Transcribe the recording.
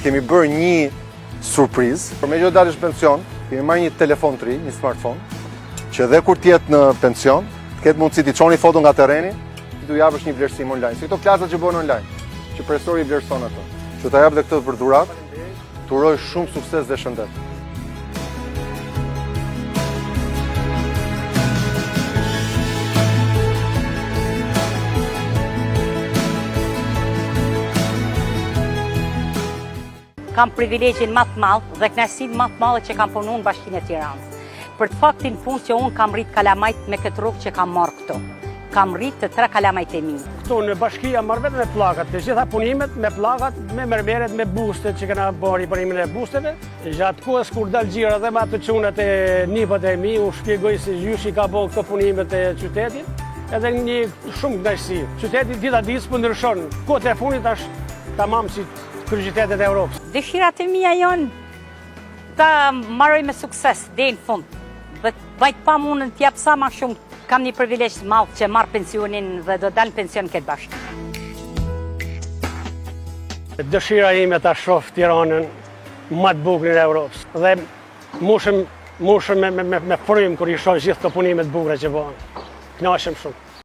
kemi bërë një surprizë. Për me që dalësh pension, kemi marrë një telefon të ri, një smartphone, që dhe kur t'jetë në pension, t'ketë mundësi t'i çoni foto nga terreni, ti t'u japësh një vlerësim online. Si këto klasat që bëhen online, që profesori i vlerëson ato. Që ta jap dhe këtë për dhuratë, t'uroj shumë sukses dhe shëndet. Kam privilegjin më të madh dhe kënaqësinë më të madhe që kam punuar në Bashkinë e Tiranës. Për të faktin punë që unë kam rrit kalamajt me këtë rrugë që kam marrë këtu. Kam rrit të 3 kalamajt e mi. Këtu në bashki jam marrë vetëm me pllakat, të gjitha punimet me pllakat, me mermeret, me bustet që kena bërë punimin e busteve. Gjatë kohës kur dal xhira dhe me ato çunat e nipat e mi, u shpjegoj se gjyshi ka bërë këto punimet e qytetit, edhe një shumë kënaqësi. Qyteti dita ditës po ndryshon. Kohët e fundit është tamam si kryeqytetet e Europës. Dëshirat e mia janë ta marroj me sukses deri në fund. Dhe vajt pa mundën t'jap sa më shumë. Kam një privilegj të madh që marr pensionin dhe do dal në pension këtë bashkë. Dëshira ime ta shoh Tiranën më të bukur në Europë. Dhe mushëm me frym kur i shoh gjithë këto punime të bukura që bëhen. Kënaqem shumë.